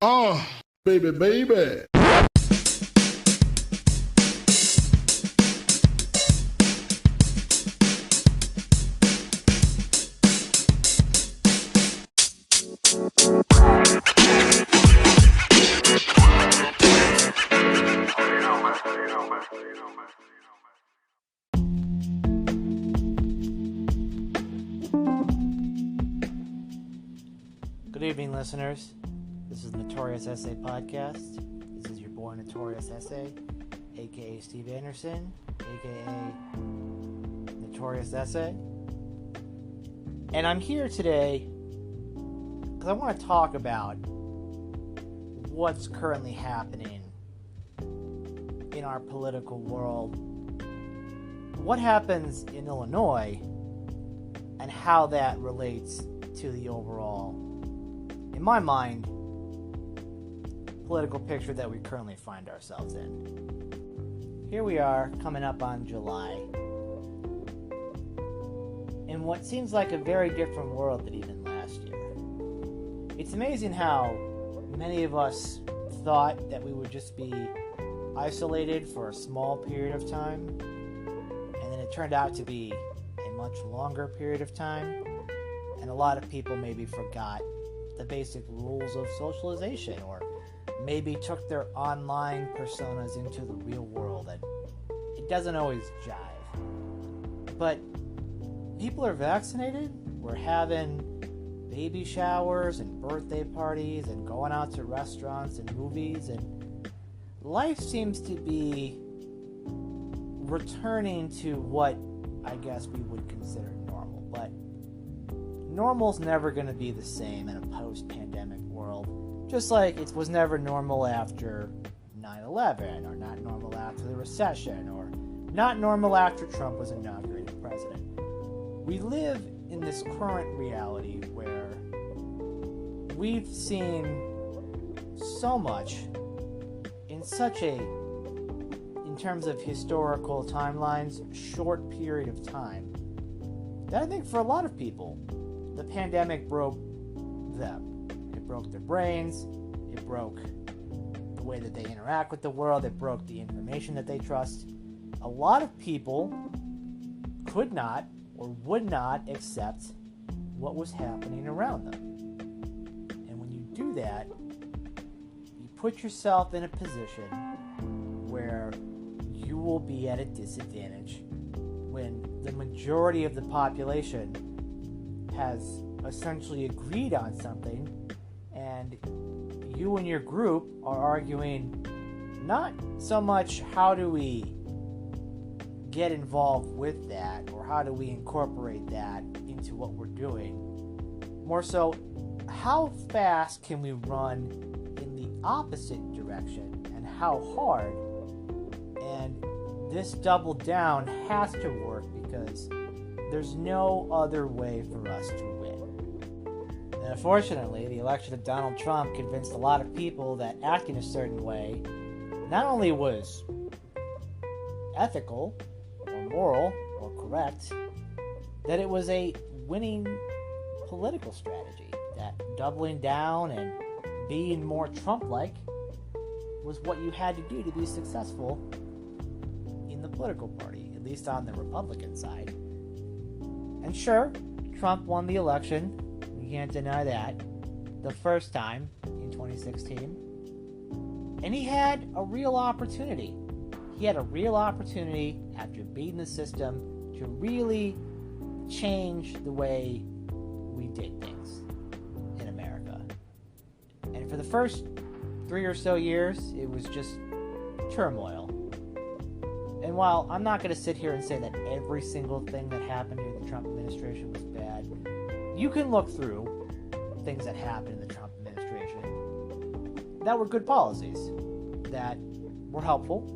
Baby, baby. Good evening, listeners. This is NotoriousSA podcast. This is your boy NotoriousSA, aka Steve Anderson, aka NotoriousSA. And I'm here today because I want to talk about what's currently happening in our political world, what happens in Illinois, and how that relates to the overall, in my mind, political picture that we currently find ourselves in. Here we are, coming up on July, in what seems like a very different world than even last year. It's amazing how many of us thought that we would just be isolated for a small period of time, and then it turned out to be a much longer period of time, and a lot of people maybe forgot the basic rules of socialization, or maybe took their online personas into the real world, and it doesn't always jive. But people are vaccinated, we're having baby showers and birthday parties and going out to restaurants and movies, and life seems to be returning to what I guess we would consider normal. But normal's never going to be the same in a post-pandemic world, just like it was never normal after 9/11, or not normal after the recession, or not normal after Trump was inaugurated president. We live in this current reality where we've seen so much in such a, in terms of historical timelines, short period of time, that I think for a lot of people, the pandemic broke them. It broke their brains, it broke the way that they interact with the world, it broke the information that they trust. A lot of people could not or would not accept what was happening around them. And when you do that, you put yourself in a position where you will be at a disadvantage when the majority of the population has essentially agreed on something, and you and your group are arguing not so much how do we get involved with that, or how do we incorporate that into what we're doing, more so how fast can we run in the opposite direction, and how hard. And this double down has to work because there's no other way for us to win. And unfortunately, the election of Donald Trump convinced a lot of people that acting a certain way not only was ethical, or moral, or correct, that it was a winning political strategy, that doubling down and being more Trump-like was what you had to do to be successful in the political party, at least on the Republican side. And sure, Trump won the election, we can't deny that, the first time in 2016. And he had a real opportunity. He had a real opportunity after beating the system to really change the way we did things in America. And for the first 3 or so years, it was just turmoil. And while I'm not going to sit here and say that every single thing that happened during the Trump administration was bad, you can look through things that happened in the Trump administration that were good policies, that were helpful.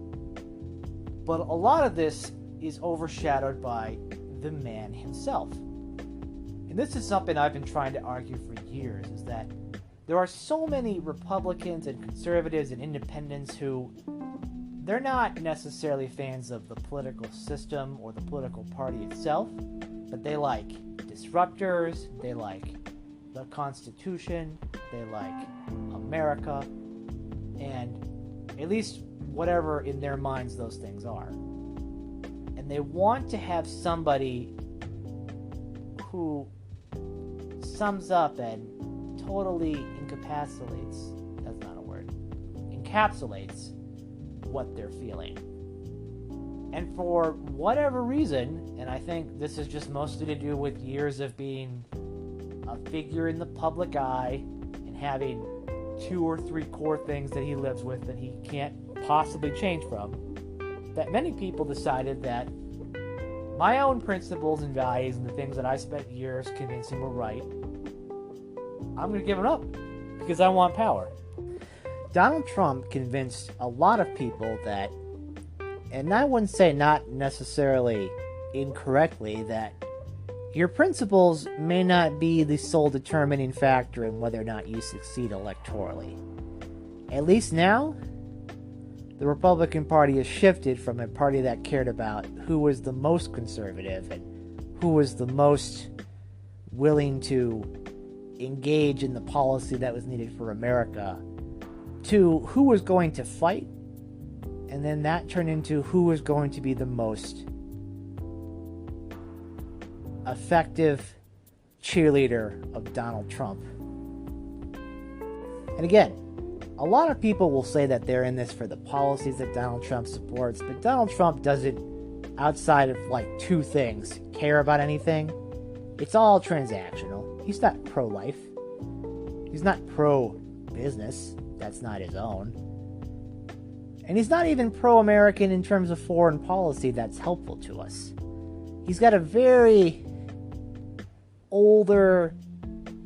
But a lot of this is overshadowed by the man himself. And this is something I've been trying to argue for years, is that there are so many Republicans and conservatives and independents who, they're not necessarily fans of the political system or the political party itself, but they like disruptors, they like the Constitution, they like America, and at least whatever in their minds those things are. And they want to have somebody who sums up and totally encapsulates what they're feeling. And for whatever reason, and I think this is just mostly to do with years of being a figure in the public eye and having 2 or 3 core things that he lives with that he can't possibly change from, that many people decided that my own principles and values and the things that I spent years convincing were right, I'm going to give it up because I want power. Donald Trump convinced a lot of people that, and I wouldn't say not necessarily incorrectly, that your principles may not be the sole determining factor in whether or not you succeed electorally. At least now, the Republican Party has shifted from a party that cared about who was the most conservative and who was the most willing to engage in the policy that was needed for America to who was going to fight, and then that turned into who was going to be the most effective cheerleader of Donald Trump. And again, a lot of people will say that they're in this for the policies that Donald Trump supports, but Donald Trump doesn't, outside of like 2 things, care about anything. It's all transactional. He's not pro-life. He's not pro-business. That's not his own. And he's not even pro-American in terms of foreign policy that's helpful to us. He's got a very older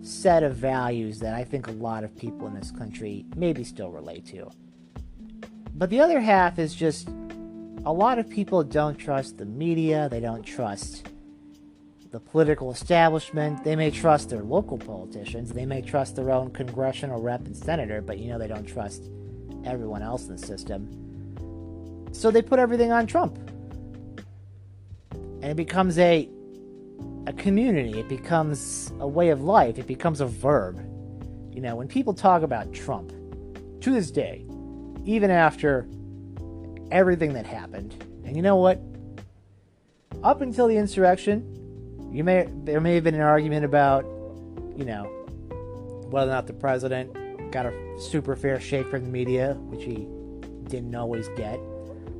set of values that I think a lot of people in this country maybe still relate to. But the other half is just a lot of people don't trust the media. They don't trust the political establishment. They may trust their local politicians. They may trust their own congressional rep and senator, but they don't trust everyone else in the system. So they put everything on Trump. And it becomes a community. It becomes a way of life. It becomes a verb. When people talk about Trump, to this day, even after everything that happened, and you know what? Up until the insurrection, there may have been an argument about, whether or not the president got a super fair shake from the media, which he didn't always get.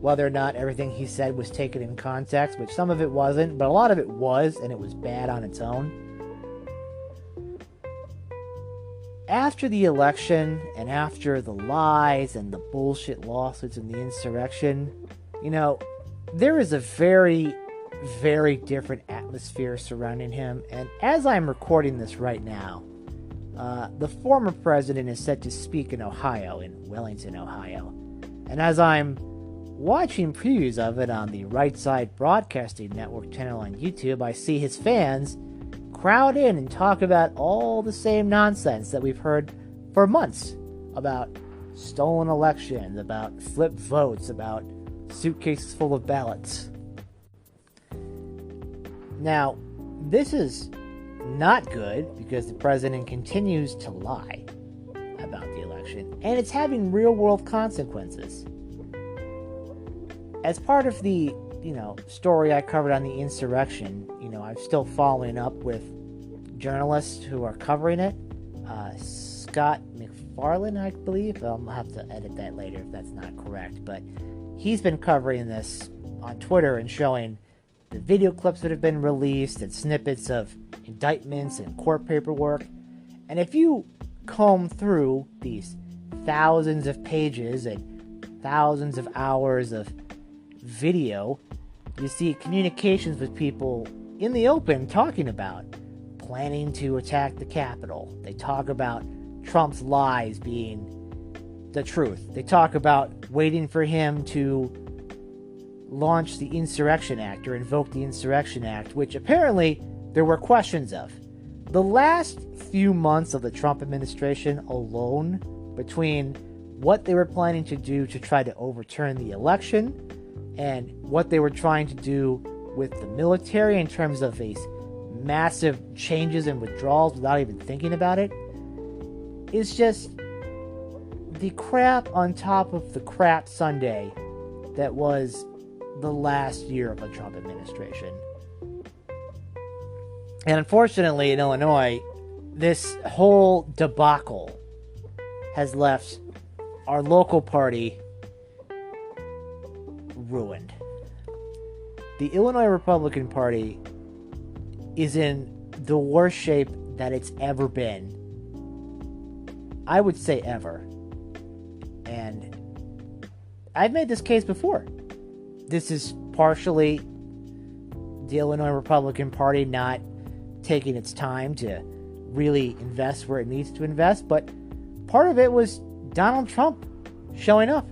Whether or not everything he said was taken in context, which some of it wasn't, but a lot of it was, and it was bad on its own. After the election, and after the lies and the bullshit lawsuits and the insurrection, there is a very, very different atmosphere surrounding him. And as I'm recording this right now, the former president is set to speak in Ohio, in Wellington, Ohio. And as I'm watching previews of it on the Right Side Broadcasting Network channel on YouTube, I see his fans crowd in and talk about all the same nonsense that we've heard for months about stolen elections, about flipped votes, about suitcases full of ballots. Now, this is not good because the president continues to lie about the election, and it's having real-world consequences. As part of the, story I covered on the insurrection, I'm still following up with journalists who are covering it. Scott McFarlane, I believe. I'll have to edit that later if that's not correct. But he's been covering this on Twitter and showing the video clips that have been released and snippets of indictments and court paperwork. And if you comb through these thousands of pages and thousands of hours of video, you see communications with people in the open talking about planning to attack the Capitol. They talk about Trump's lies being the truth. They talk about waiting for him to launch the Insurrection Act or invoke the Insurrection Act, which apparently there were questions of. The last few months of the Trump administration alone, between what they were planning to do to try to overturn the election and what they were trying to do with the military in terms of a massive changes and withdrawals without even thinking about it is just the crap on top of the crap sundae that was the last year of the Trump administration. And unfortunately, in Illinois, this whole debacle has left our local party ruined. The Illinois Republican Party is in the worst shape that it's ever been. I would say ever. And I've made this case before. This is partially the Illinois Republican Party not taking its time to really invest where it needs to invest, but part of it was Donald Trump showing up.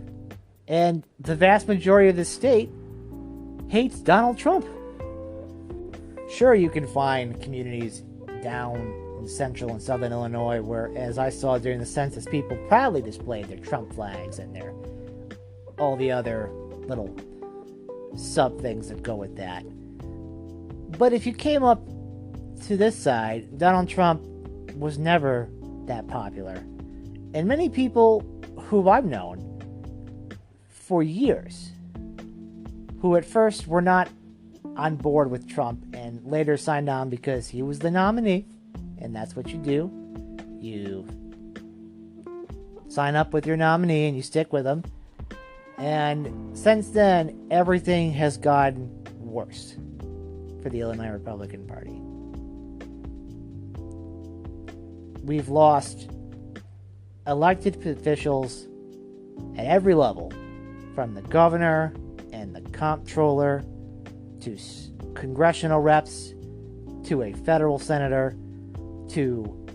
And the vast majority of the state hates Donald Trump. Sure, you can find communities down in central and southern Illinois where, as I saw during the census, people proudly displayed their Trump flags and their all the other little sub things that go with that. But if you came up to this side, Donald Trump was never that popular. And many people who I've known for years, who at first were not on board with Trump and later signed on because he was the nominee, and that's what you do. You sign up with your nominee and you stick with him. And since then, everything has gotten worse for the Illinois Republican Party. We've lost elected officials at every level, from the governor and the comptroller to congressional reps to a federal senator to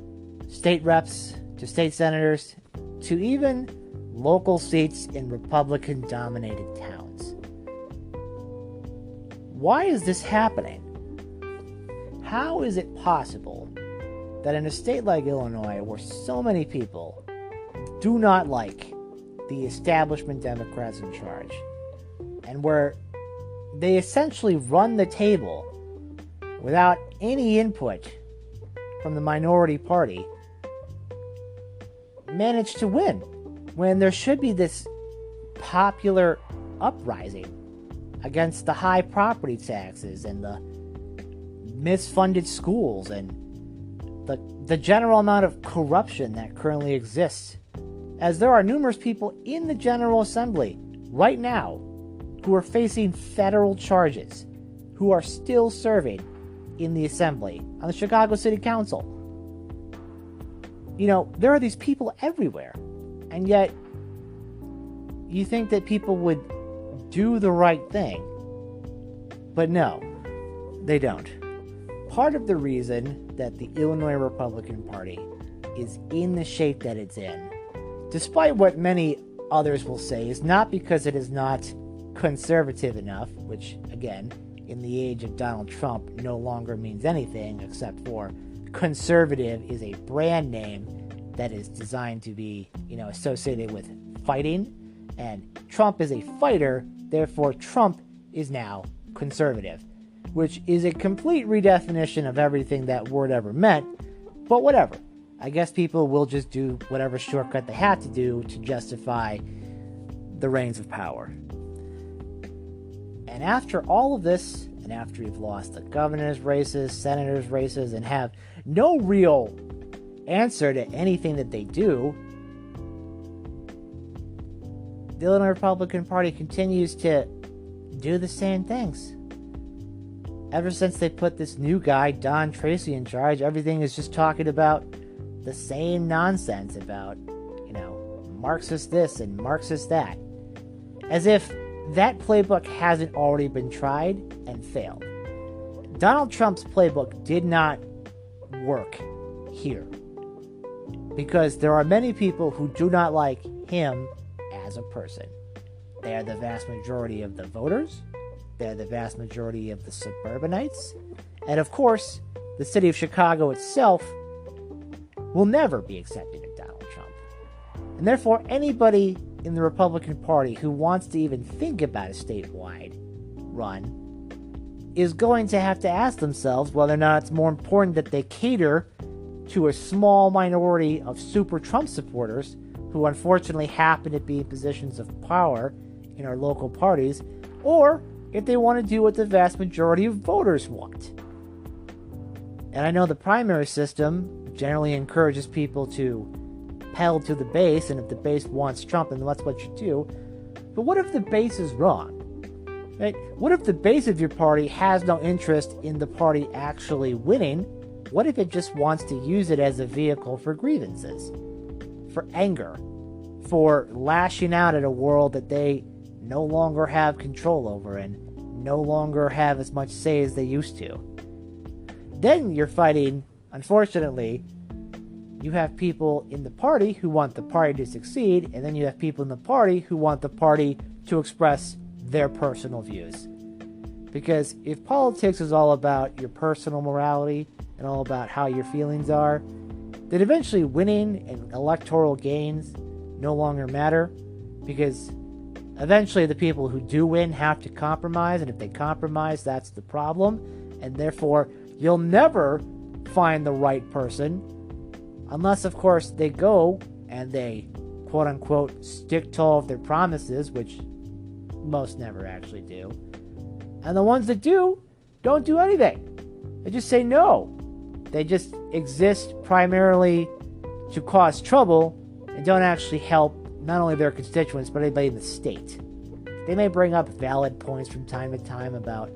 state reps to state senators to even local seats in Republican-dominated towns. Why is this happening? How is it possible that in a state like Illinois, where so many people do not like the establishment Democrats in charge, and where they essentially run the table without any input from the minority party, manage to win when there should be this popular uprising against the high property taxes and the misfunded schools and the general amount of corruption that currently exists, as there are numerous people in the General Assembly right now who are facing federal charges, who are still serving in the Assembly, on the Chicago City Council. You know, there are these people everywhere, and yet you think that people would do the right thing, but no, they don't. Part of the reason that the Illinois Republican Party is in the shape that it's in, despite what many others will say, is not because it is not conservative enough, which, again, in the age of Donald Trump no longer means anything except for conservative is a brand name that is designed to be, associated with fighting, and Trump is a fighter, therefore Trump is now conservative, which is a complete redefinition of everything that word ever meant, but whatever. I guess people will just do whatever shortcut they have to do to justify the reins of power. And after all of this, and after we've lost the governor's races, senators' races, and have no real answer to anything that they do, the Illinois Republican Party continues to do the same things. Ever since they put this new guy, Don Tracy, in charge, everything is just talking about the same nonsense about, Marxist this and Marxist that. As if that playbook hasn't already been tried and failed. Donald Trump's playbook did not work here, because there are many people who do not like him as a person. They are the vast majority of the voters. They're the vast majority of the suburbanites. And of course, the city of Chicago itself will never be accepting of Donald Trump. And therefore, anybody in the Republican Party who wants to even think about a statewide run is going to have to ask themselves whether or not it's more important that they cater to a small minority of super Trump supporters who unfortunately happen to be in positions of power in our local parties, or if they want to do what the vast majority of voters want. And I know the primary system generally encourages people to pedal to the base, and if the base wants Trump, then that's what you do. But what if the base is wrong? Right? What if the base of your party has no interest in the party actually winning? What if it just wants to use it as a vehicle for grievances, for anger, for lashing out at a world that they no longer have control over and no longer have as much say as they used to? Then you're fighting, unfortunately, you have people in the party who want the party to succeed, and then you have people in the party who want the party to express their personal views. Because if politics is all about your personal morality and all about how your feelings are, then eventually winning and electoral gains no longer matter, because eventually the people who do win have to compromise, and if they compromise, that's the problem, and therefore you'll never find the right person unless, of course, they go and they quote-unquote stick to all of their promises, which most never actually do. And the ones that do, don't do anything. They just say no. They just exist primarily to cause trouble and don't actually help not only their constituents, but anybody in the state. They may bring up valid points from time to time about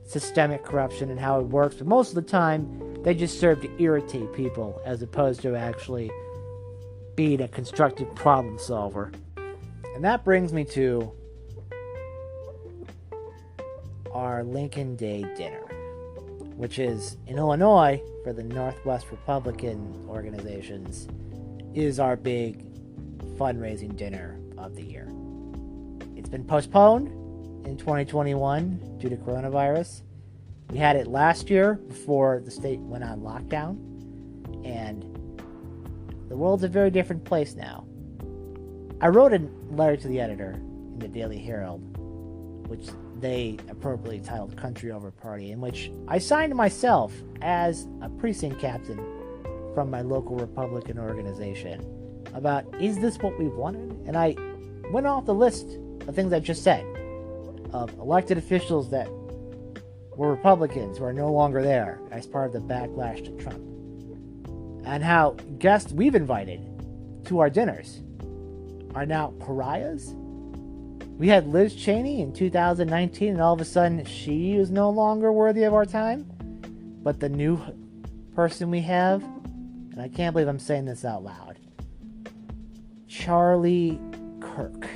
systemic corruption and how it works, but most of the time, they just serve to irritate people as opposed to actually being a constructive problem solver. And that brings me to our Lincoln Day dinner, which is in Illinois for the Northwest Republican organizations, is our big fundraising dinner of the year. It's been postponed in 2021 due to coronavirus. We had it last year before the state went on lockdown, and the world's a very different place now. I wrote a letter to the editor in the Daily Herald, which they appropriately titled Country Over Party, in which I signed myself as a precinct captain from my local Republican organization about, is this what we wanted? And I went off the list of things I just said, of elected officials that were Republicans who are no longer there as part of the backlash to Trump, and how guests we've invited to our dinners are now pariahs. We had Liz Cheney in 2019, and all of a sudden she is no longer worthy of our time. But the new person we have, and I can't believe I'm saying this out loud, Charlie Kirk.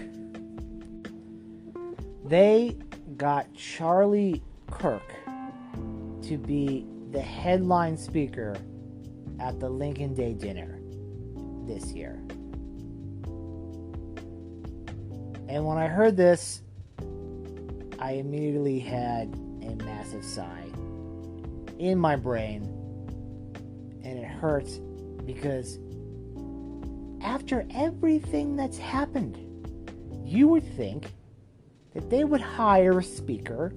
They got Charlie Kirk to be the headline speaker at the Lincoln Day dinner this year. And when I heard this, I immediately had a massive sigh in my brain, and it hurts because after everything that's happened, you would think that they would hire a speaker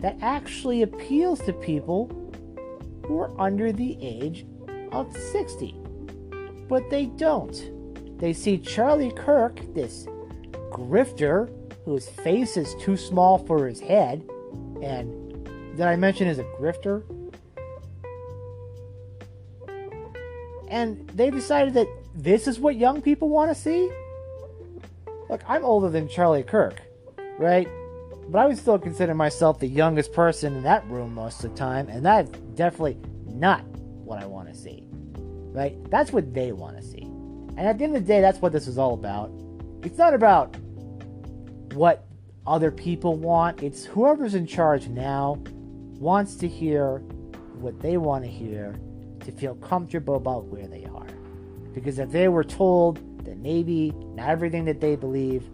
that actually appeals to people who are under the age of 60. But they don't. They see Charlie Kirk, this grifter whose face is too small for his head, and did I mention is a grifter? And they decided that this is what young people want to see? Look, I'm older than Charlie Kirk, right? But I would still consider myself the youngest person in that room most of the time, and that's definitely not what I want to see, right? That's what they want to see. And at the end of the day, that's what this is all about. It's not about what other people want. It's whoever's in charge now wants to hear what they want to hear to feel comfortable about where they are. Because if they were told that maybe not everything that they believe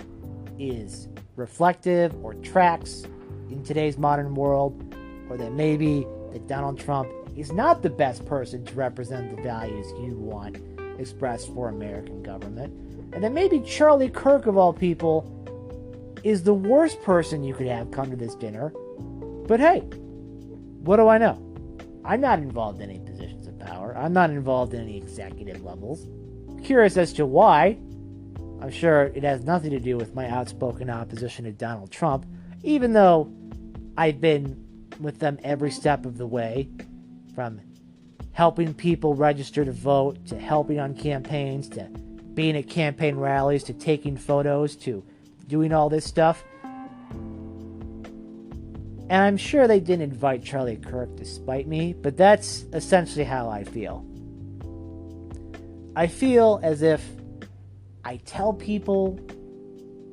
is reflective or tracks in today's modern world, or that maybe that Donald Trump is not the best person to represent the values you want expressed for American government, and that maybe Charlie Kirk, of all people, is the worst person you could have come to this dinner. But hey, What do I know? I'm not involved in any positions of power. I'm not involved in any executive levels. Curious as to why. I'm sure it has nothing to do with my outspoken opposition to Donald Trump, even though I've been with them every step of the way, from helping people register to vote, to helping on campaigns, to being at campaign rallies, to taking photos, to doing all this stuff. And I'm sure they didn't invite Charlie Kirk to spite me, but that's essentially how I feel. I feel as if I tell people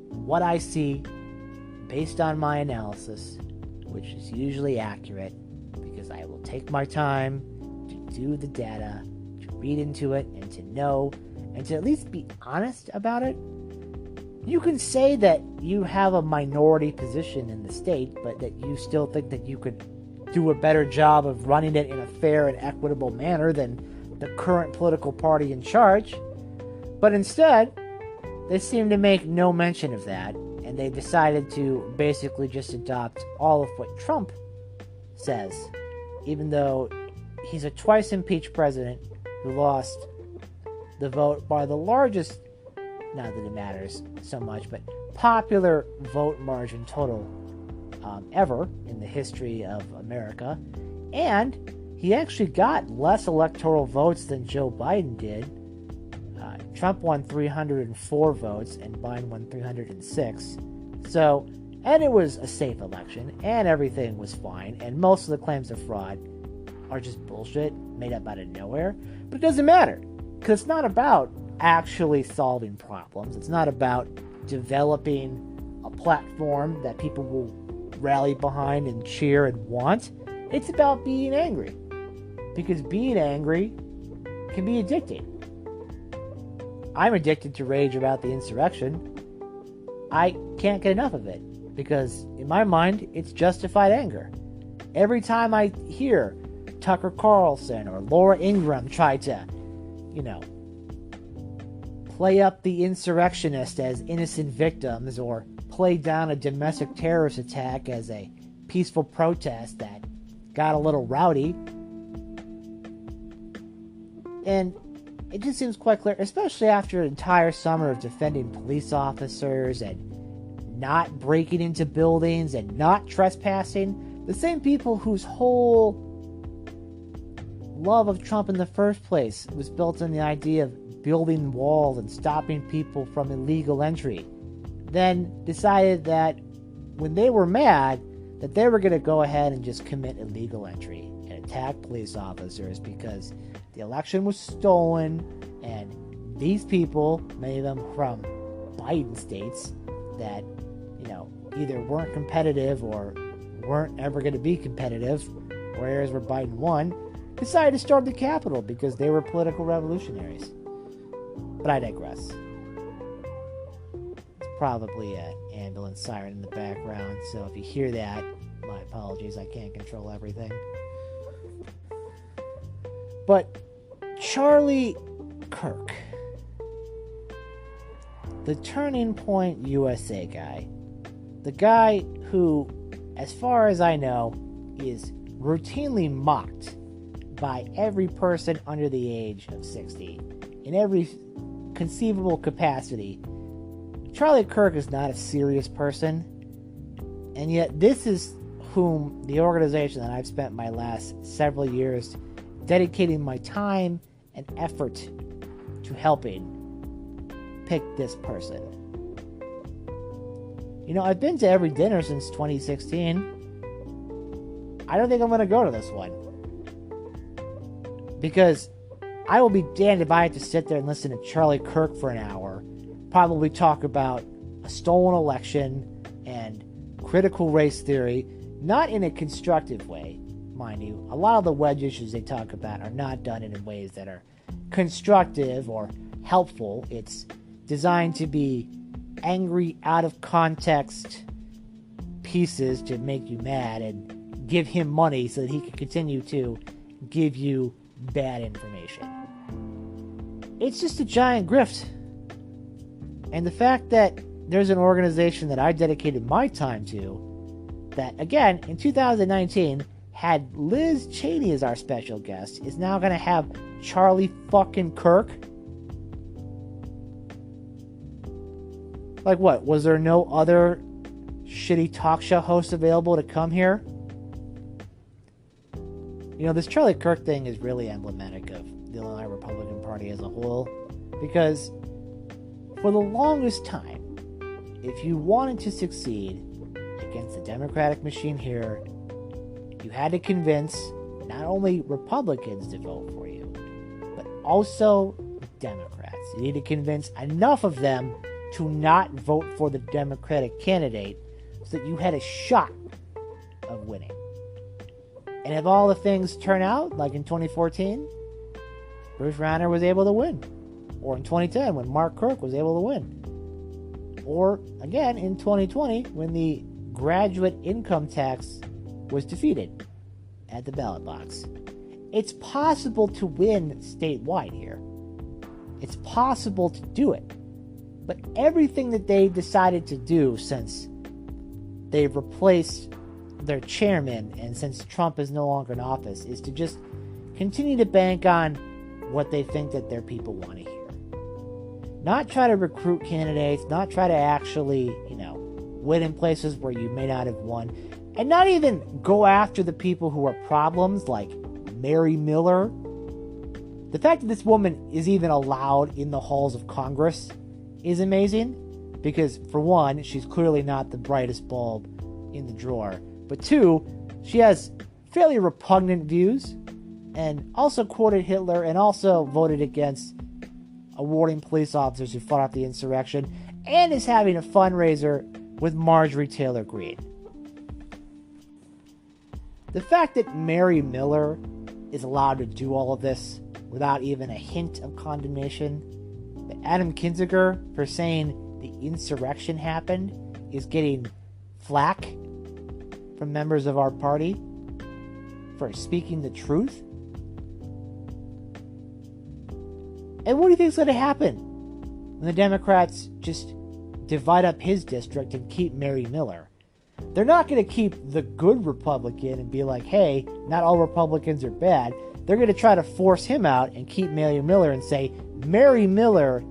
what I see based on my analysis, which is usually accurate, because I will take my time to do the data, to read into it, and to know, and to at least be honest about it. You can say that you have a minority position in the state, but that you still think that you could do a better job of running it in a fair and equitable manner than the current political party in charge. But instead, they seem to make no mention of that, and they decided to basically just adopt all of what Trump says, even though he's a twice impeached president who lost the vote by the largest, not that it matters so much, but popular vote margin total ever in the history of America. And he actually got less electoral votes than Joe Biden did. Trump won 304 votes and Biden won 306. So, and it was a safe election, and everything was fine, and most of the claims of fraud are just bullshit made up out of nowhere. But it doesn't matter, because it's not about actually solving problems. It's not about developing a platform that people will rally behind and cheer and want. It's about being angry, because being angry can be addicting. I'm addicted to rage about the insurrection. I can't get enough of it, because in my mind, it's justified anger. Every time I hear Tucker Carlson or Laura Ingraham try to, play up the insurrectionists as innocent victims, or play down a domestic terrorist attack as a peaceful protest that got a little rowdy, and it just seems quite clear, especially after an entire summer of defending police officers and not breaking into buildings and not trespassing, the same people whose whole love of Trump in the first place was built on the idea of building walls and stopping people from illegal entry, then decided that when they were mad, that they were going to go ahead and just commit illegal entry and attack police officers because the election was stolen, and these people, many of them from Biden states that, either weren't competitive or weren't ever going to be competitive, or areas where Biden won, decided to storm the Capitol because they were political revolutionaries. But I digress. It's probably an ambulance siren in the background, so if you hear that, my apologies, I can't control everything. But Charlie Kirk, the Turning Point USA guy, the guy who, as far as I know, is routinely mocked by every person under the age of 60 in every conceivable capacity. Charlie Kirk is not a serious person, and yet this is whom the organization that I've spent my last several years dedicating my time and effort to helping pick this person. I've been to every dinner since 2016. I don't think I'm going to go to this one, because I will be damned if I have to sit there and listen to Charlie Kirk for an hour, probably talk about a stolen election and critical race theory, not in a constructive way, mind you. A lot of the wedge issues they talk about are not done in ways that are constructive or helpful. It's designed to be angry, out of context pieces to make you mad and give him money so that he can continue to give you bad information. It's just a giant grift. And the fact that there's an organization that I dedicated my time to, that again in 2019 had Liz Cheney as our special guest, is now going to have Charlie fucking Kirk? Like what? Was there no other shitty talk show host available to come here? You know, this Charlie Kirk thing is really emblematic of the Illinois Republican Party as a whole, because for the longest time, if you wanted to succeed against the Democratic machine here, you had to convince not only Republicans to vote for you, but also Democrats. You need to convince enough of them to not vote for the Democratic candidate so that you had a shot of winning. And if all the things turn out, like in 2014, Bruce Rauner was able to win. Or in 2010, when Mark Kirk was able to win. Or, again, in 2020, when the graduate income tax was defeated at the ballot box. It's possible to win statewide here. It's possible to do it. But everything that they decided to do since they've replaced their chairman and since Trump is no longer in office is to just continue to bank on what they think that their people want to hear. Not try to recruit candidates, not try to actually, win in places where you may not have won, and not even go after the people who are problems like Mary Miller. The fact that this woman is even allowed in the halls of Congress is amazing, because for one, she's clearly not the brightest bulb in the drawer, but two, she has fairly repugnant views, and also quoted Hitler, and also voted against awarding police officers who fought off the insurrection, and is having a fundraiser with Marjorie Taylor Greene. The fact that Mary Miller is allowed to do all of this without even a hint of condemnation, that Adam Kinzinger, for saying the insurrection happened, is getting flack from members of our party for speaking the truth. And what do you think is going to happen when the Democrats just divide up his district and keep Mary Miller? They're not going to keep the good Republican and be like, hey, not all Republicans are bad. They're going to try to force him out and keep Mary Miller and say, Mary Miller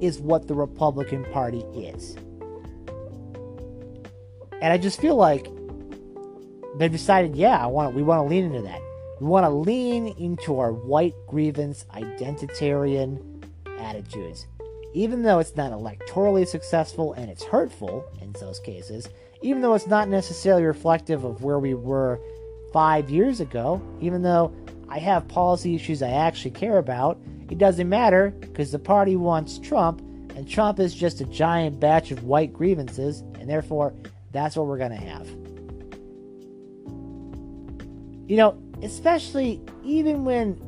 is what the Republican Party is. And I just feel like they've decided, yeah, we want to lean into that. We want to lean into our white grievance identitarian attitudes. Even though it's not electorally successful and it's hurtful in those cases, even though it's not necessarily reflective of where we were 5 years ago, even though I have policy issues I actually care about, it doesn't matter because the party wants Trump, and Trump is just a giant batch of white grievances, and therefore that's what we're going to have. Especially even when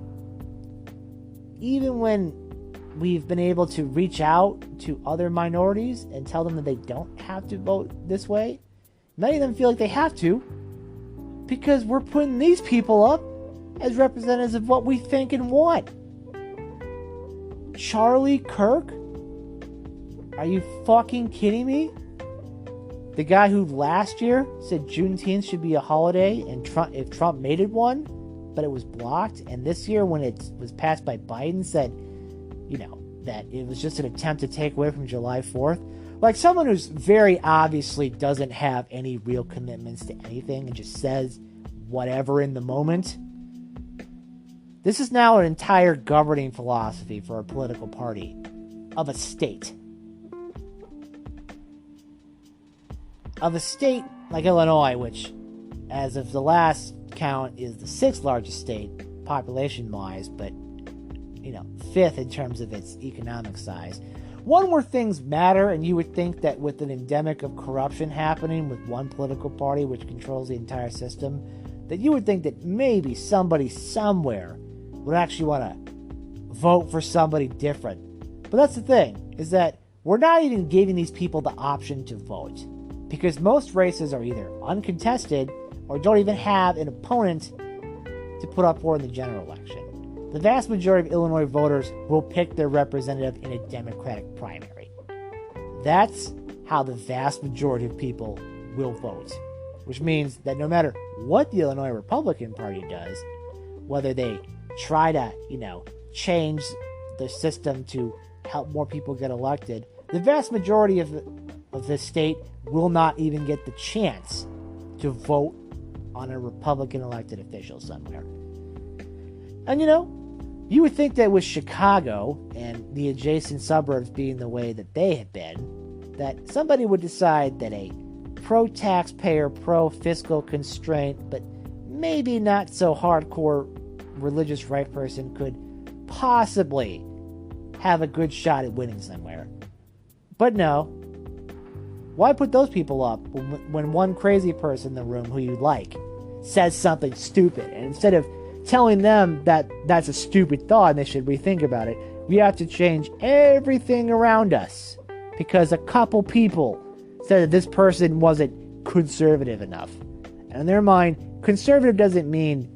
we've been able to reach out to other minorities and tell them that they don't have to vote this way, many of them feel like they have to because we're putting these people up as representatives of what we think and want. Charlie Kirk? Are you fucking kidding me? The guy who last year said Juneteenth should be a holiday and if Trump made it one, but it was blocked, and this year when it was passed by Biden said, that it was just an attempt to take away from July 4th. Like someone who's very obviously doesn't have any real commitments to anything and just says whatever in the moment. This is now an entire governing philosophy for a political party of a state. Of a state like Illinois, which, as of the last count, is the 6th largest state population-wise, but, fifth in terms of its economic size. One where things matter, and you would think that with an endemic of corruption happening with one political party which controls the entire system, that you would think that maybe somebody somewhere would actually want to vote for somebody different. But that's the thing, is that we're not even giving these people the option to vote, because most races are either uncontested or don't even have an opponent to put up for in the general election. The vast majority of Illinois voters will pick their representative in a Democratic primary. That's how the vast majority of people will vote. which means that no matter what the Illinois Republican Party does, whether they try to, change the system to help more people get elected, the vast majority of the state will not even get the chance to vote on a Republican elected official somewhere. And you would think that with Chicago and the adjacent suburbs being the way that they have been, that somebody would decide that a pro-taxpayer, pro-fiscal constraint, but maybe not so hardcore religious right person could possibly have a good shot at winning somewhere. But no. Why put those people up when one crazy person in the room who you like says something stupid? And instead of telling them that that's a stupid thought and they should rethink about it, we have to change everything around us because a couple people said that this person wasn't conservative enough. And in their mind, conservative doesn't mean,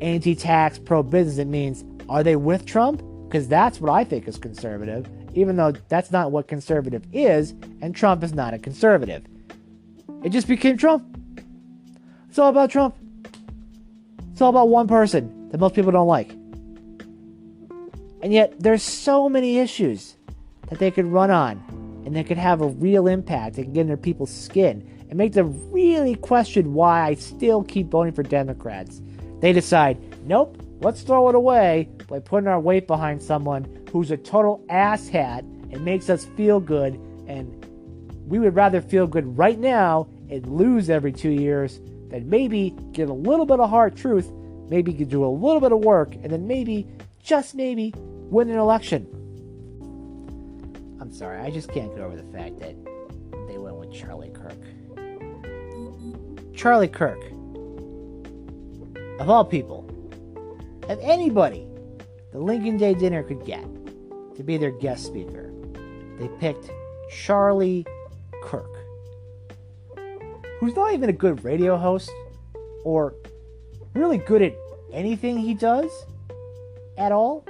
anti-tax, pro-business. It means, are they with Trump? Because that's what I think is conservative, even though that's not what conservative is, and Trump is not a conservative. It just became Trump. It's all about Trump. It's all about one person that most people don't like. And yet, there's so many issues that they could run on, and they could have a real impact. They can get under people's skin and make them really question why I still keep voting for Democrats. They decide, nope, let's throw it away by putting our weight behind someone who's a total asshat and makes us feel good, and we would rather feel good right now and lose every 2 years than maybe get a little bit of hard truth, maybe do a little bit of work, and then maybe, just maybe, win an election. I'm sorry, I just can't get over the fact that they went with Charlie Kirk. Charlie Kirk, of all people, of anybody the Lincoln Day dinner could get to be their guest speaker, they picked Charlie Kirk, who's not even a good radio host or really good at anything he does at all.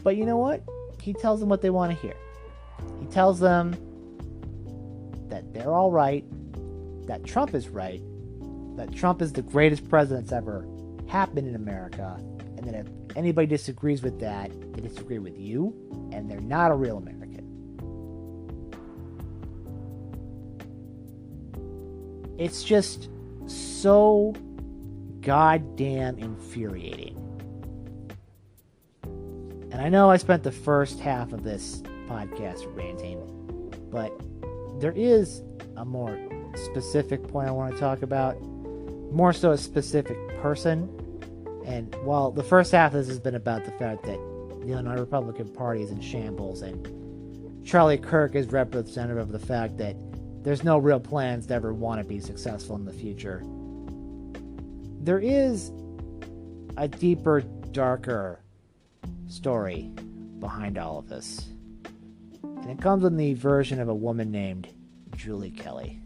But you know what? He tells them what they want to hear. He tells them that they're all right, that Trump is right, that Trump is the greatest president that's ever happened in America, and that if anybody disagrees with that, they disagree with you, and they're not a real American. It's just so goddamn infuriating. And I know I spent the first half of this podcast ranting, but there is a more specific point I want to talk about, more so a specific person. And while the first half of this has been about the fact that the Illinois Republican Party is in shambles and Charlie Kirk is representative of the fact that there's no real plans to ever want to be successful in the future, there is a deeper, darker story behind all of this. And it comes in the version of a woman named Julie Kelly.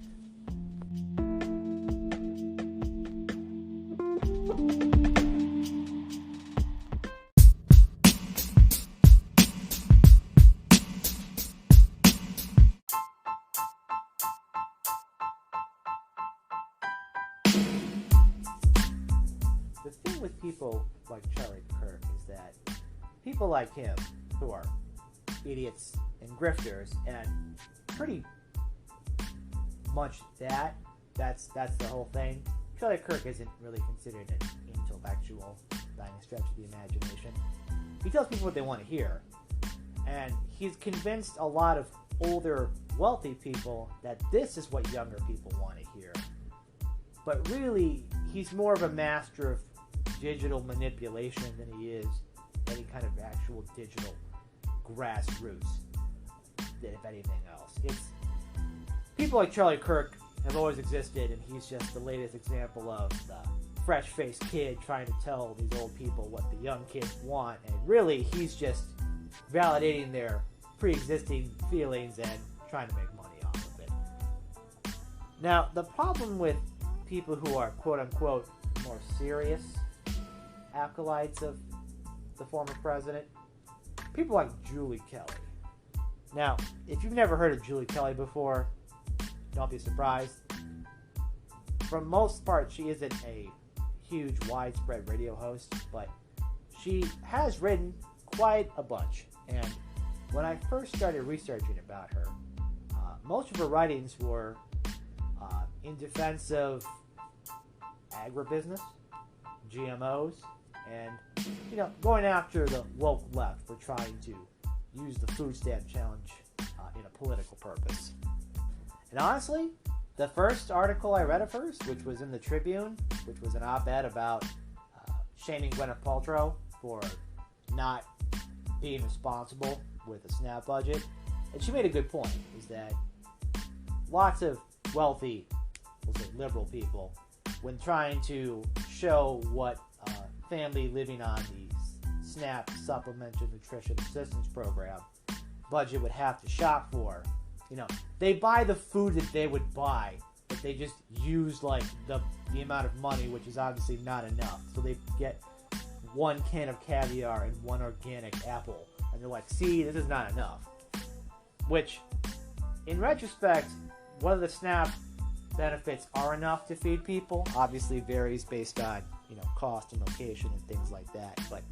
The thing with people like Charlie Kirk is that people like him, who are idiots and grifters, and pretty much that's the whole thing. Charlie Kirk isn't really considered an intellectual by any stretch of the imagination. He tells people what they want to hear, and he's convinced a lot of older, wealthy people that this is what younger people want to hear. But really, he's more of a master of digital manipulation than he is any kind of actual digital grassroots, if anything else. It's people like Charlie Kirk have always existed, and he's just the latest example of the fresh-faced kid trying to tell these old people what the young kids want, and really he's just validating their pre-existing feelings and trying to make money off of it. Now, the problem with people who are quote-unquote more serious acolytes of the former president, people like Julie Kelly. Now, if you've never heard of Julie Kelly before, don't be surprised. for most part, she isn't a huge, widespread radio host, but she has written quite a bunch. And when I first started researching about her, most of her writings were in defense of agribusiness, GMOs, and going after the woke left for trying to use the food stamp challenge in a political purpose. And honestly, the first article I read of hers, which was in the Tribune, which was an op-ed about shaming Gwyneth Paltrow for not being responsible with the SNAP budget, and she made a good point, is that lots of wealthy, we'll say liberal people, when trying to show what family living on the SNAP Supplemental Nutrition Assistance Program budget would have to shop for, they buy the food that they would buy, but they just use like the amount of money, which is obviously not enough. So they get one can of caviar and one organic apple, and they're like, see, this is not enough. Which, in retrospect, whether the SNAP benefits are enough to feed people obviously varies based on cost and location and things like that. But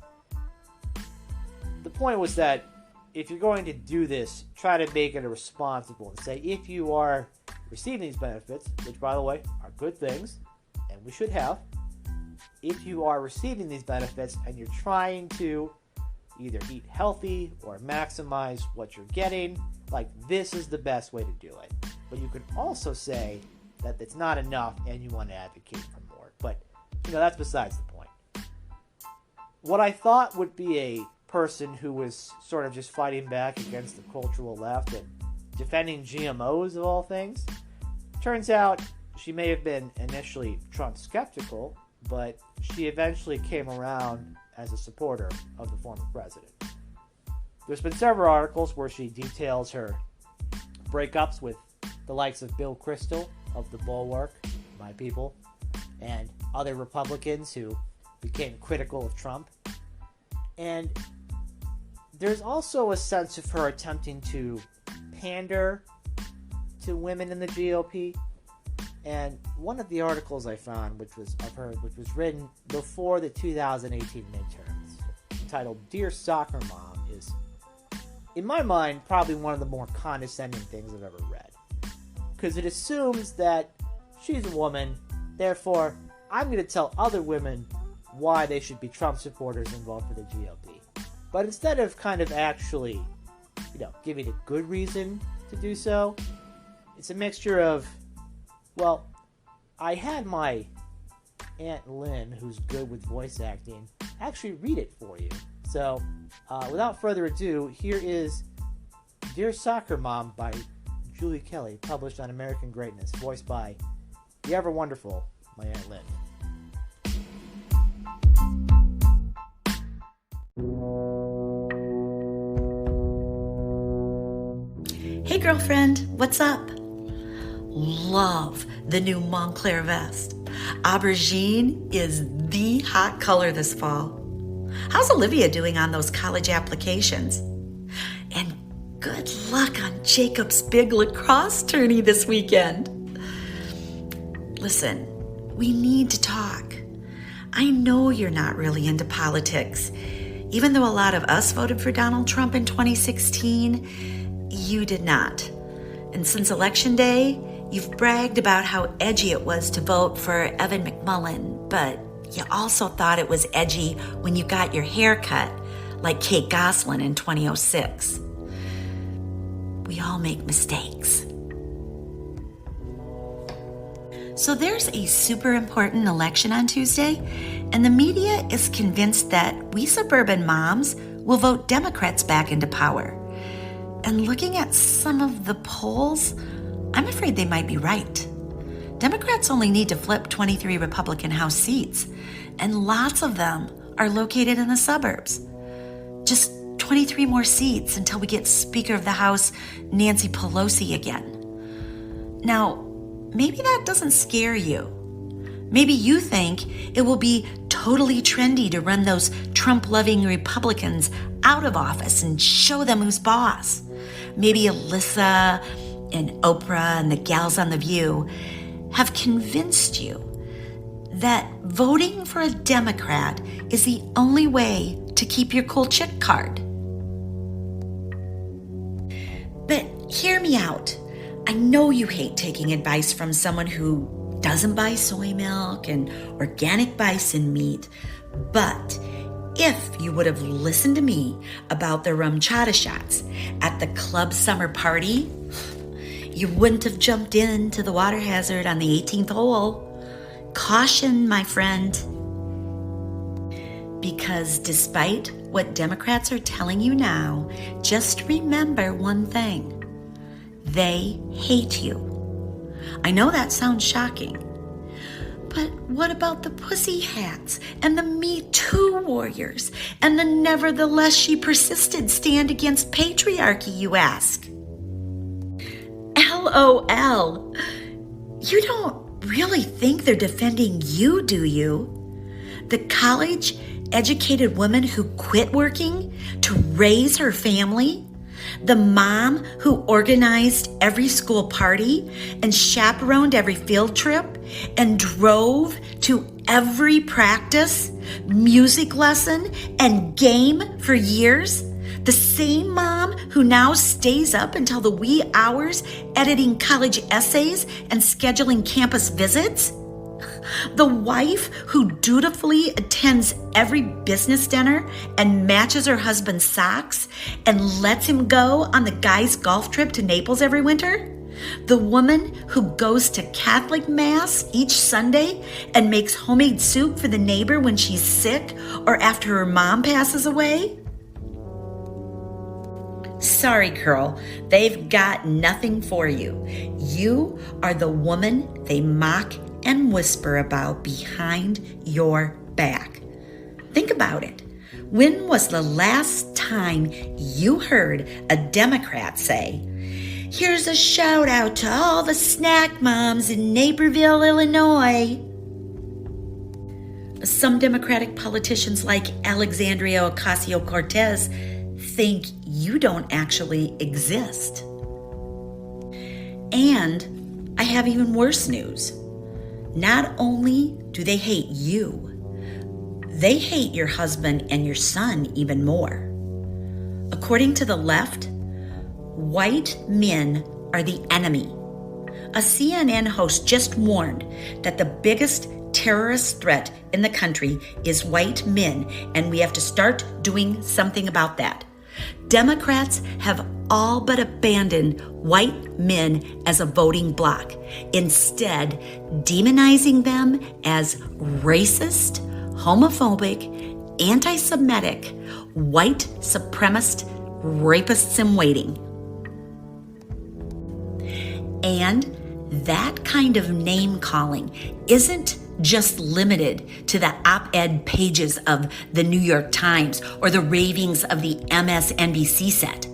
the point was that if you're going to do this, try to make it a responsible and say, if you are receiving these benefits, which by the way are good things and we should have, if you are receiving these benefits and you're trying to either eat healthy or maximize what you're getting, like, this is the best way to do it. But you could also say that it's not enough and you want to advocate for more. But that's besides the point. What I thought would be a person who was sort of just fighting back against the cultural left and defending GMOs of all things, turns out she may have been initially Trump skeptical, but she eventually came around as a supporter of the former president. There's been several articles where she details her breakups with the likes of Bill Kristol of the Bulwark, My People, and other Republicans who became critical of Trump. And there's also a sense of her attempting to pander to women in the GOP. And one of the articles I found, which was written before the 2018 midterms, entitled "Dear Soccer Mom," is, in my mind, probably one of the more condescending things I've ever read. Because it assumes that she's a woman, therefore I'm going to tell other women why they should be Trump supporters and vote for the GOP. But instead of kind of actually, giving a good reason to do so, it's a mixture of, well, I had my Aunt Lynne, who's good with voice acting, actually read it for you. So, without further ado, here is Dear Soccer Mom by Julie Kelly, published on American Greatness, voiced by the ever-wonderful, my Aunt Lynne. Hey girlfriend, what's up? Love the new Montclair vest. Aubergine is the hot color this fall. How's Olivia doing on those college applications? And good luck on Jacob's big lacrosse tourney this weekend. Listen, we need to talk. I know you're not really into politics. Even though a lot of us voted for Donald Trump in 2016, you did not. And since Election Day, you've bragged about how edgy it was to vote for Evan McMullin, but you also thought it was edgy when you got your hair cut, like Kate Gosselin in 2006. We all make mistakes. So there's a super important election on Tuesday, and the media is convinced that we suburban moms will vote Democrats back into power. And looking at some of the polls, I'm afraid they might be right. Democrats only need to flip 23 Republican House seats, and lots of them are located in the suburbs. Just 23 more seats until we get Speaker of the House Nancy Pelosi again. Now, maybe that doesn't scare you. Maybe you think it will be totally trendy to run those Trump-loving Republicans out of office and show them who's boss. Maybe Alyssa and Oprah and the gals on The View, have convinced you that voting for a Democrat is the only way to keep your cool chick card. But hear me out. I know you hate taking advice from someone who doesn't buy soy milk and organic bison meat, but if you would have listened to me about the rum chata shots at the club summer party, you wouldn't have jumped into the water hazard on the 18th hole. Caution, my friend. Because despite what Democrats are telling you now, just remember one thing. They hate you. I know that sounds shocking. But what about the pussy hats and the Me Too warriors and the nevertheless she persisted stand against patriarchy, you ask? LOL. You don't really think they're defending you, do you? The college-educated woman who quit working to raise her family? The mom who organized every school party and chaperoned every field trip and drove to every practice, music lesson, and game for years? The same mom who now stays up until the wee hours editing college essays and scheduling campus visits? The wife who dutifully attends every business dinner and matches her husband's socks and lets him go on the guy's golf trip to Naples every winter? The woman who goes to Catholic Mass each Sunday and makes homemade soup for the neighbor when she's sick or after her mom passes away? Sorry, girl, they've got nothing for you. You are the woman they mock and whisper about behind your back. Think about it. When was the last time you heard a Democrat say, "Here's a shout out to all the snack moms in Naperville, Illinois"? Some Democratic politicians like Alexandria Ocasio-Cortez think you don't actually exist. And I have even worse news. Not only do they hate you, they hate your husband and your son even more. According to the left, white men are the enemy. A CNN host just warned that the biggest terrorist threat in the country is white men, and we have to start doing something about that. Democrats have all but abandoned white men as a voting bloc, instead demonizing them as racist, homophobic, anti-Semitic, white supremacist rapists in waiting. And that kind of name-calling isn't just limited to the op-ed pages of the New York Times or the ravings of the MSNBC set.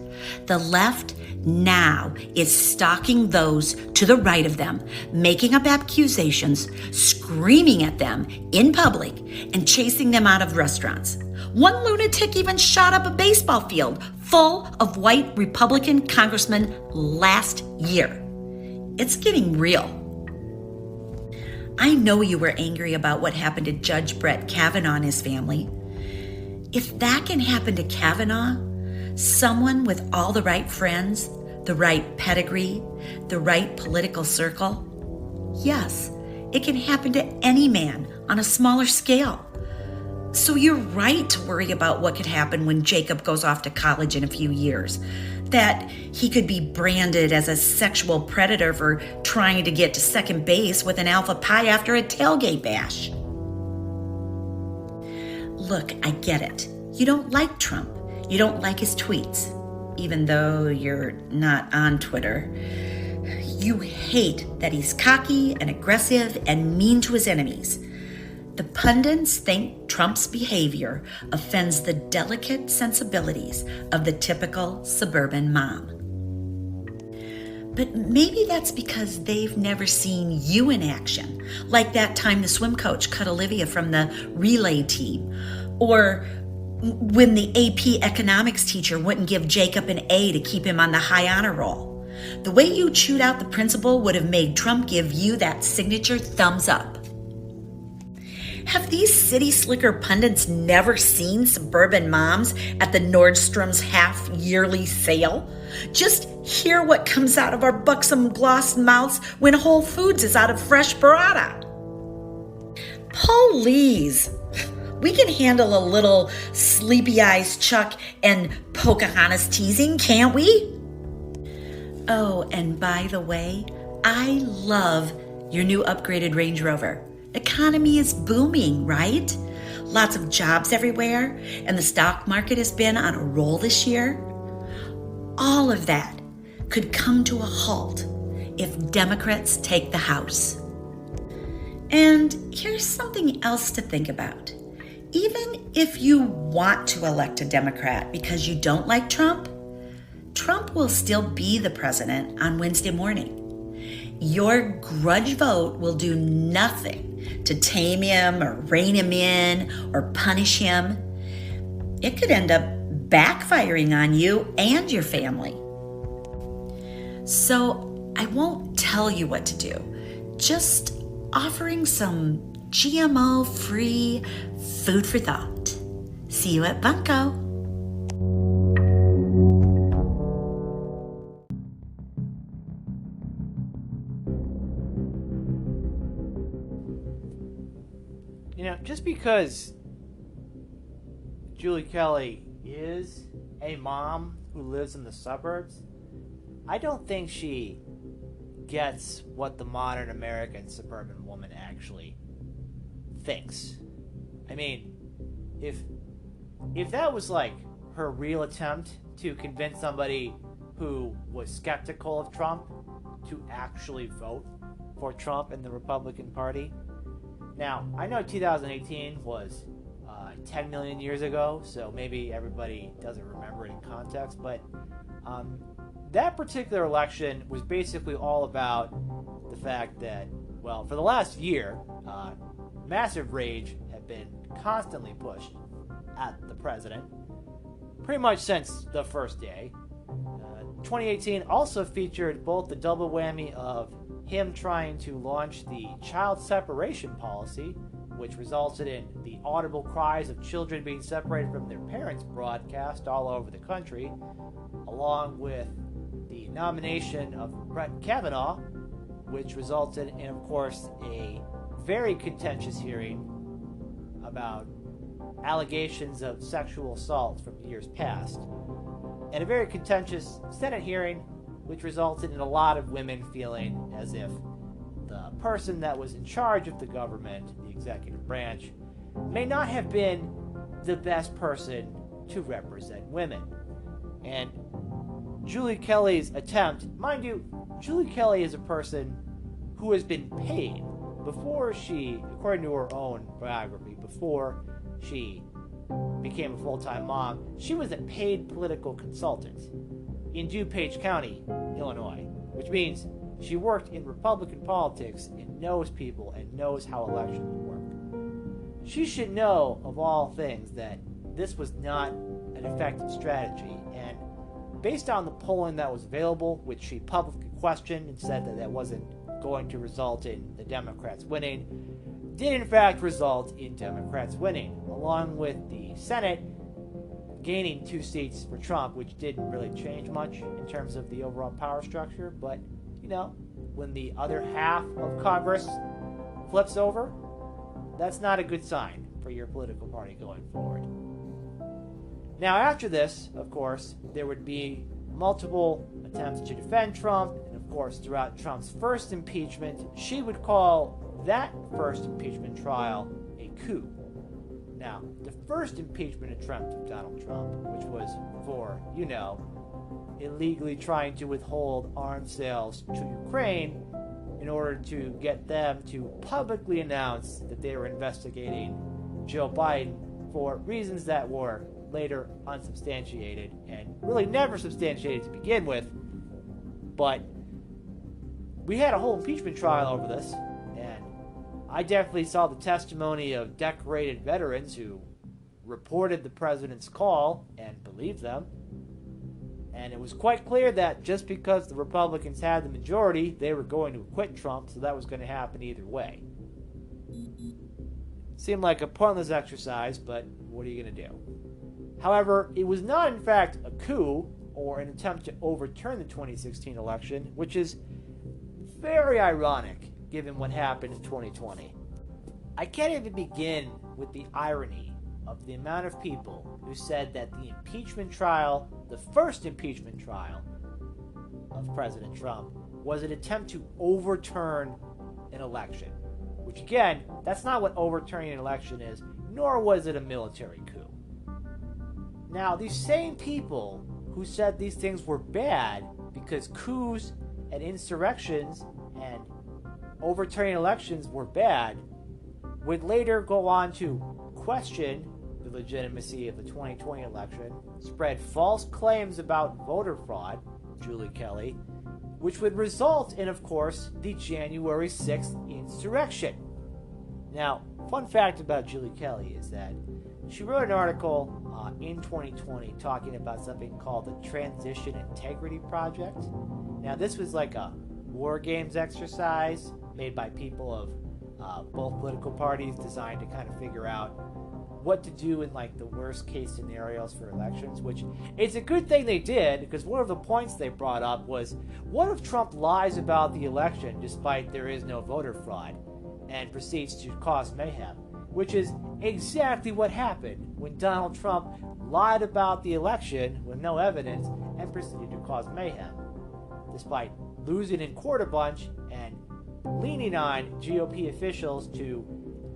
The left now is stalking those to the right of them, making up accusations, screaming at them in public, and chasing them out of restaurants. One lunatic even shot up a baseball field full of white Republican congressmen last year. It's getting real. I know you were angry about what happened to Judge Brett Kavanaugh and his family. If that can happen to Kavanaugh, someone with all the right friends, the right pedigree, the right political circle, yes, it can happen to any man on a smaller scale. So you're right to worry about what could happen when Jacob goes off to college in a few years. That he could be branded as a sexual predator for trying to get to second base with an alpha pie after a tailgate bash. Look, I get it. You don't like Trump. You don't like his tweets, even though you're not on Twitter. You hate that he's cocky and aggressive and mean to his enemies. The pundits think Trump's behavior offends the delicate sensibilities of the typical suburban mom. But maybe that's because they've never seen you in action, like that time the swim coach cut Olivia from the relay team, or when the AP economics teacher wouldn't give Jacob an A to keep him on the high honor roll. The way you chewed out the principal would have made Trump give you that signature thumbs up. Have these city slicker pundits never seen suburban moms at the Nordstrom's half-yearly sale? Just hear what comes out of our buxom glossed mouths when Whole Foods is out of fresh burrata. Please, we can handle a little sleepy eyes Chuck and Pocahontas teasing, can't we? Oh, and by the way, I love your new upgraded Range Rover. Economy is booming, right? Lots of jobs everywhere, and the stock market has been on a roll this year. All of that could come to a halt if Democrats take the House. And here's something else to think about. Even if you want to elect a Democrat because you don't like Trump, Trump will still be the president on Wednesday morning. Your grudge vote will do nothing to tame him or rein him in or punish him. It could end up backfiring on you and your family. So I won't tell you what to do, just offering some GMO-free food for thought. See you at Bunko. Just because Julie Kelly is a mom who lives in the suburbs, I don't think she gets what the modern American suburban woman actually thinks. I mean, if that was like her real attempt to convince somebody who was skeptical of Trump to actually vote for Trump and the Republican Party. Now, I know 2018 was 10 million years ago, so maybe everybody doesn't remember it in context, but that particular election was basically all about the fact that, well, for the last year, massive rage had been constantly pushed at the president, pretty much since the first day. 2018 also featured both the double whammy of him trying to launch the child separation policy, which resulted in the audible cries of children being separated from their parents broadcast all over the country, along with the nomination of Brett Kavanaugh, which resulted in, of course, a very contentious hearing about allegations of sexual assault from years past, and a very contentious Senate hearing which resulted in a lot of women feeling as if the person that was in charge of the government, the executive branch, may not have been the best person to represent women. And Julie Kelly's attempt, mind you, Julie Kelly is a person who has been paid before she, according to her own biography, before she became a full-time mom, she was a paid political consultant in DuPage County, Illinois, which means she worked in Republican politics and knows people and knows how elections work. She should know, of all things, that this was not an effective strategy, and based on the polling that was available, which she publicly questioned and said that that wasn't going to result in the Democrats winning, did in fact result in Democrats winning, along with the Senate gaining 2 seats for Trump, which didn't really change much in terms of the overall power structure. But, when the other half of Congress flips over, that's not a good sign for your political party going forward. Now, after this, of course, there would be multiple attempts to defend Trump, and of course, throughout Trump's first impeachment, she would call that first impeachment trial a coup. Now, the first impeachment attempt of Donald Trump, which was for, illegally trying to withhold arms sales to Ukraine in order to get them to publicly announce that they were investigating Joe Biden for reasons that were later unsubstantiated and really never substantiated to begin with. But we had a whole impeachment trial over this, and I definitely saw the testimony of decorated veterans who reported the president's call and believed them. And it was quite clear that just because the Republicans had the majority, they were going to acquit Trump, so that was going to happen either way. Seemed like a pointless exercise, but what are you going to do? However, it was not in fact a coup or an attempt to overturn the 2016 election, which is very ironic given what happened in 2020. I can't even begin with the irony of the amount of people who said that the impeachment trial, the first impeachment trial of President Trump, was an attempt to overturn an election. Which again, that's not what overturning an election is, nor was it a military coup. Now, these same people who said these things were bad because coups and insurrections and overturning elections were bad, would later go on to question the legitimacy of the 2020 election, spread false claims about voter fraud, Julie Kelly, which would result in, of course, the January 6th insurrection. Now, fun fact about Julie Kelly is that she wrote an article in 2020 talking about something called the Transition Integrity Project. Now, this was like a war games exercise made by people of both political parties, designed to kind of figure out what to do in like the worst case scenarios for elections, which it's a good thing they did, because one of the points they brought up was, what if Trump lies about the election despite there is no voter fraud and proceeds to cause mayhem? Which is exactly what happened when Donald Trump lied about the election with no evidence and proceeded to cause mayhem, despite losing in court a bunch and leaning on GOP officials to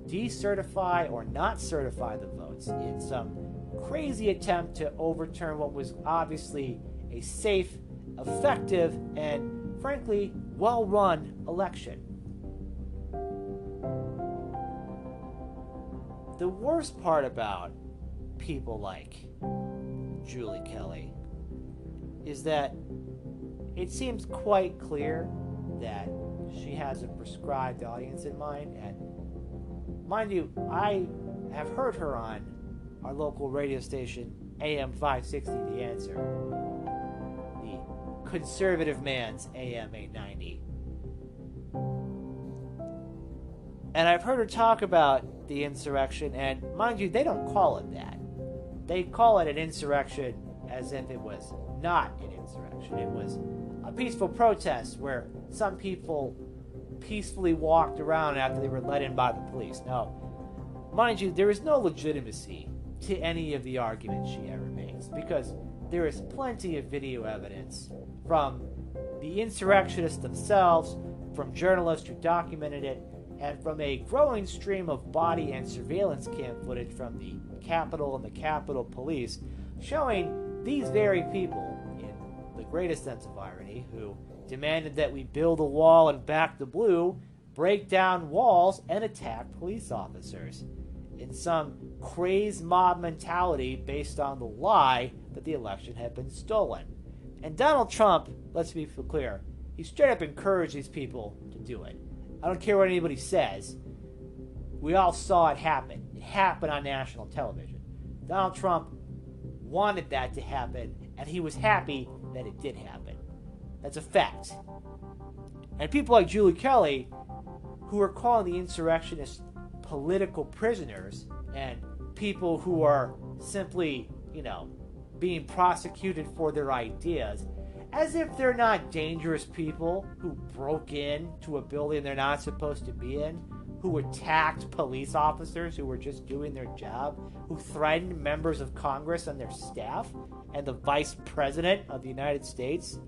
decertify or not certify the votes in some crazy attempt to overturn what was obviously a safe, effective, and frankly, well-run election. The worst part about people like Julie Kelly is that it seems quite clear that she has a prescribed audience in mind. And mind you, I have heard her on our local radio station, AM 560, The Answer, the conservative man's AM 890. And I've heard her talk about the insurrection, and mind you, they don't call it that. They call it an insurrection as if it was not an insurrection. It was a peaceful protest where some people peacefully walked around after they were let in by the police. Now, mind you, there is no legitimacy to any of the arguments she ever makes, because there is plenty of video evidence from the insurrectionists themselves, from journalists who documented it, and from a growing stream of body and surveillance cam footage from the Capitol and the Capitol Police, showing these very people, in the greatest sense of irony, who demanded that we build a wall and back the blue, break down walls, and attack police officers in some crazed mob mentality based on the lie that the election had been stolen. And Donald Trump, let's be clear, he straight up encouraged these people to do it. I don't care what anybody says. We all saw it happen. It happened on national television. Donald Trump wanted that to happen, and he was happy that it did happen. That's a fact. And people like Julie Kelly, who are calling the insurrectionists political prisoners and people who are simply, being prosecuted for their ideas, as if they're not dangerous people who broke into a building they're not supposed to be in, who attacked police officers who were just doing their job, who threatened members of Congress and their staff, and the Vice President of the United States.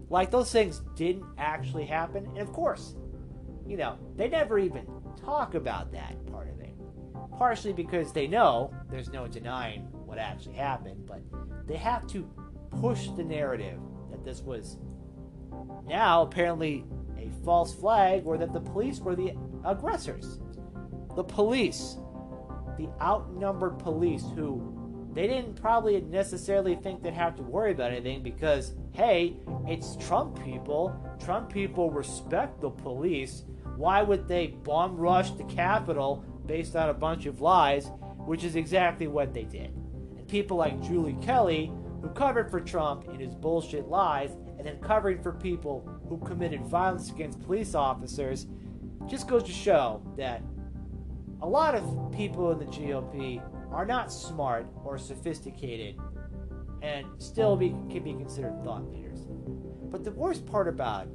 Like, those things didn't actually happen. And of course, they never even talk about that part of it. Partially because they know there's no denying what actually happened, but they have to push the narrative that this was now apparently a false flag, or that the police were the aggressors. The police, the outnumbered police, who they didn't probably necessarily think they'd have to worry about anything because, hey, it's Trump people. Trump people respect the police. Why would they bomb rush the Capitol based on a bunch of lies, which is exactly what they did. And people like Julie Kelly, who covered for Trump in his bullshit lies and then covering for people who committed violence against police officers, just goes to show that a lot of people in the GOP are not smart or sophisticated and still can be considered thought leaders. But the worst part about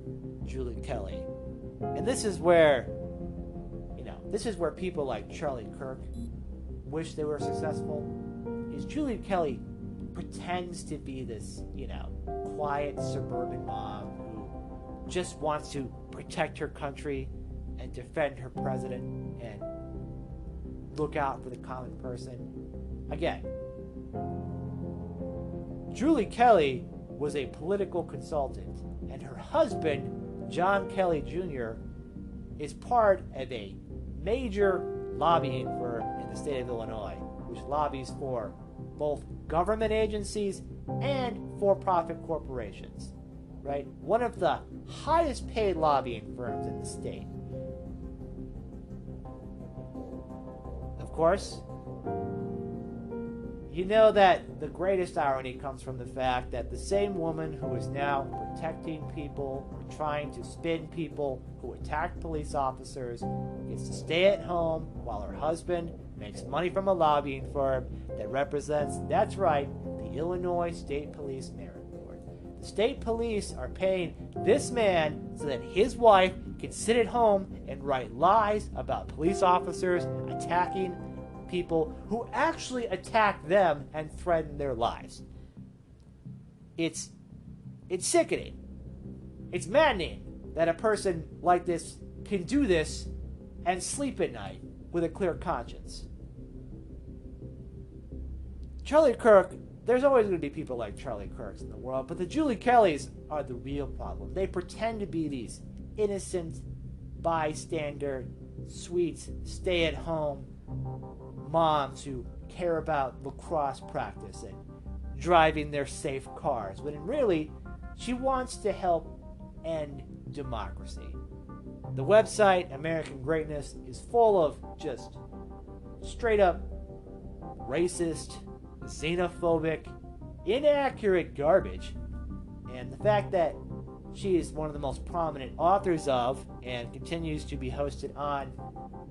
Julie Kelly, and this is where people like Charlie Kirk wish they were successful, is Julie Kelly pretends to be this, quiet suburban mom who just wants to protect her country and defend her president and look out for the common person. Again, Julie Kelly was a political consultant, and her husband, John Kelly Jr., is part of a major lobbying firm in the state of Illinois, which lobbies for both government agencies and for-profit corporations, right? One of the highest paid lobbying firms in the state. Of course, you know that the greatest irony comes from the fact that the same woman who is now protecting people or trying to spin people who attacked police officers gets to stay at home while her husband makes money from a lobbying firm that represents, that's right, the Illinois State Police Merit Board. The state police are paying this man so that his wife can sit at home and write lies about police officers attacking people who actually attack them and threaten their lives. It's sickening. It's maddening that a person like this can do this and sleep at night with a clear conscience. Charlie Kirk, there's always going to be people like Charlie Kirks in the world, but the Julie Kellys are the real problem. They pretend to be these innocent, bystander, sweet, stay-at-home moms who care about lacrosse practice and driving their safe cars, when really she wants to help end democracy. The website American Greatness is full of just straight up racist, xenophobic, inaccurate garbage, and the fact that she is one of the most prominent authors of and continues to be hosted on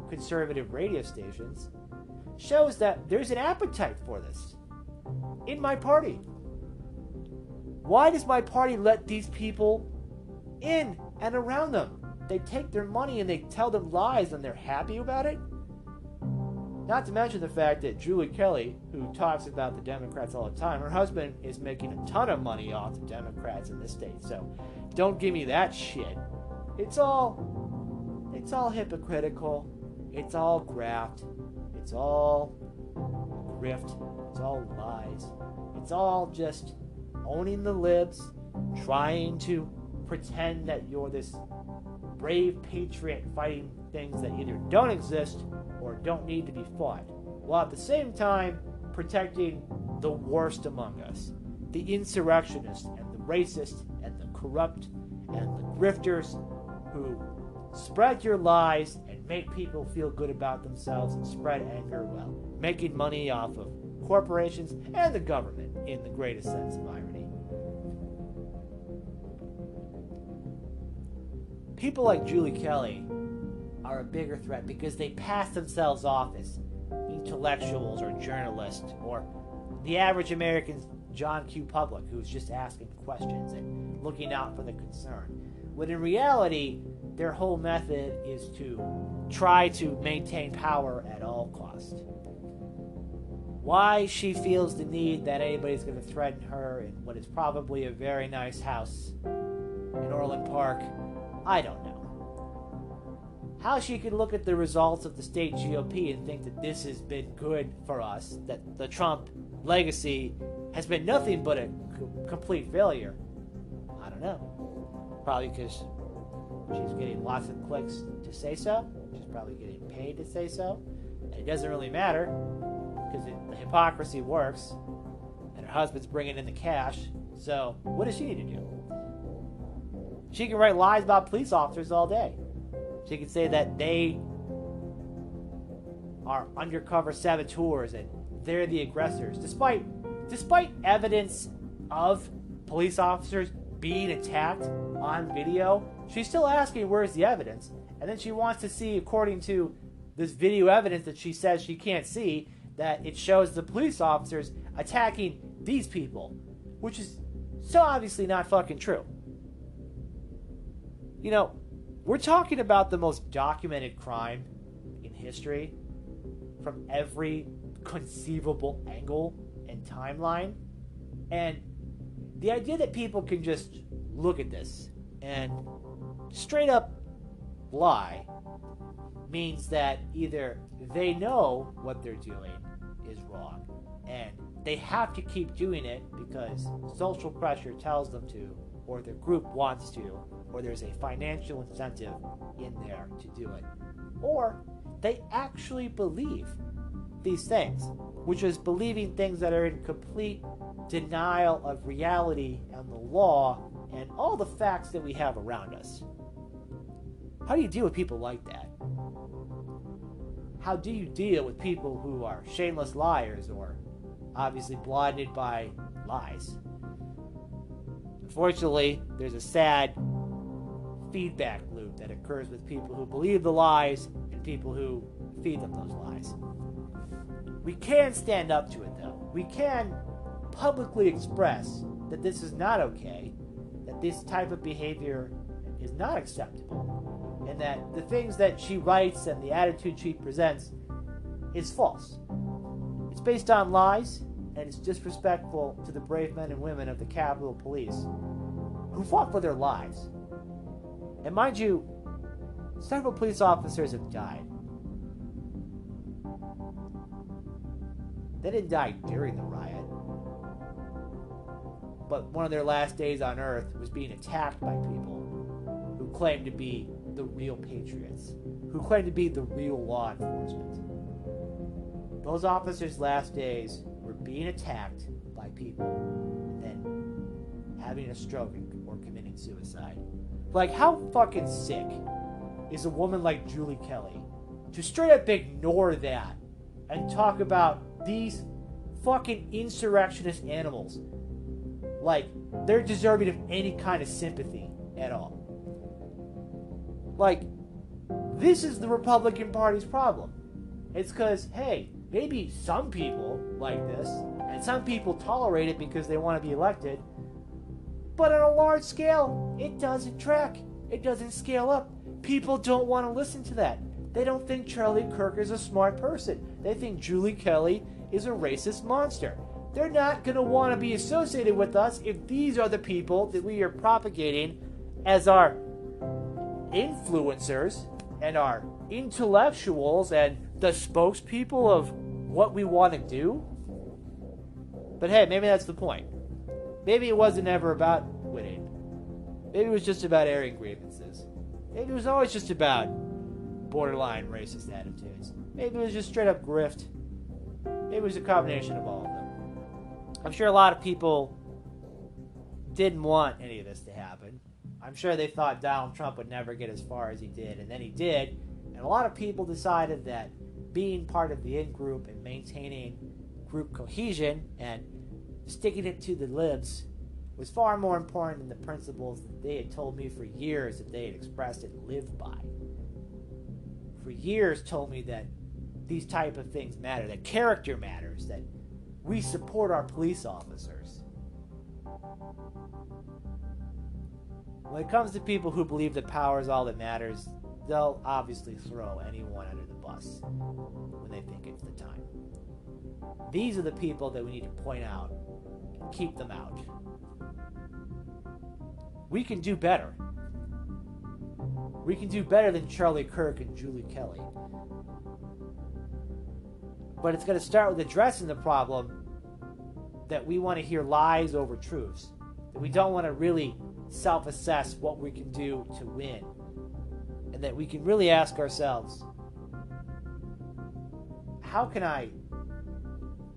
conservative radio stations shows that there's an appetite for this in my party. Why does my party let these people in and around them? They take their money and they tell them lies and they're happy about it? Not to mention the fact that Julie Kelly, who talks about the Democrats all the time, her husband is making a ton of money off the Democrats in this state, so don't give me that shit. It's all hypocritical. It's all graft. It's all grift. It's all lies. It's all just owning the libs, trying to pretend that you're this brave patriot fighting things that either don't exist or don't need to be fought, while at the same time protecting the worst among us, the insurrectionists and the racists and the corrupt and the grifters who spread your lies and make people feel good about themselves and spread anger while making money off of corporations and the government in the greatest sense of irony. People like Julie Kelly are a bigger threat because they pass themselves off as intellectuals or journalists or the average American John Q. Public who's just asking questions and looking out for the concern. When in reality, their whole method is to try to maintain power at all costs. Why she feels the need that anybody's going to threaten her in what is probably a very nice house in Orland Park, I don't know. How she could look at the results of the state GOP and think that this has been good for us, that the Trump legacy has been nothing but a complete failure, I don't know. Probably because she's getting lots of clicks to say so. She's probably getting paid to say so. And it doesn't really matter because the hypocrisy works and her husband's bringing in the cash. So what does she need to do? She can write lies about police officers all day. She can say that they are undercover saboteurs and they're the aggressors, despite evidence of police officers being attacked on video, she's still asking where's the evidence. And then she wants to see, according to this video evidence that she says she can't see, that it shows the police officers attacking these people, which is so obviously not fucking true. You know, we're talking about the most documented crime in history from every conceivable angle and timeline. And the idea that people can just look at this and straight up lie means that either they know what they're doing is wrong and they have to keep doing it because social pressure tells them to, or their group wants to, or there's a financial incentive in there to do it, or they actually believe these things, which is believing things that are in complete denial of reality and the law and all the facts that we have around us. How do you deal with people like that? How do you deal with people who are shameless liars or obviously blinded by lies? Unfortunately, there's a sad feedback loop that occurs with people who believe the lies and people who feed them those lies. We can stand up to it, though. We can publicly express that this is not okay, that this type of behavior is not acceptable, and that the things that she writes and the attitude she presents is false. It's based on lies, and it's disrespectful to the brave men and women of the Capitol Police who fought for their lives. And mind you, several police officers have died. They didn't die during the riot, but one of their last days on Earth was being attacked by people who claimed to be the real patriots, who claimed to be the real law enforcement. Those officers' last days were being attacked by people and then having a stroke or committing suicide. Like, how fucking sick is a woman like Julie Kelly to straight up ignore that and talk about these fucking insurrectionist animals like they're deserving of any kind of sympathy at all? Like, this is the Republican Party's problem. It's because, hey, maybe some people like this, and some people tolerate it because they want to be elected, but on a large scale, it doesn't track. It doesn't scale up. People don't want to listen to that. They don't think Charlie Kirk is a smart person. They think Julie Kelly is a racist monster. They're not going to want to be associated with us if these are the people that we are propagating as our influencers and our intellectuals and the spokespeople of what we want to do. But hey, maybe that's the point. Maybe it wasn't ever about winning. Maybe it was just about airing grievances. Maybe it was always just about borderline racist attitudes. Maybe it was just straight up grift. Maybe it was a combination of all of them. I'm sure a lot of people didn't want any of this to happen. I'm sure they thought Donald Trump would never get as far as he did, and then he did. And a lot of people decided that being part of the in-group and maintaining group cohesion and sticking it to the libs was far more important than the principles that they had told me for years that they had expressed and lived by. For years told me that these type of things matter, that character matters, that we support our police officers. When it comes to people who believe that power is all that matters, they'll obviously throw anyone under the bus when they think it's the time. These are the people that we need to point out and keep them out. We can do better. We can do better than Charlie Kirk and Julie Kelly. But it's going to start with addressing the problem that we want to hear lies over truths. That we don't want to really self-assess what we can do to win. And that we can really ask ourselves, how can I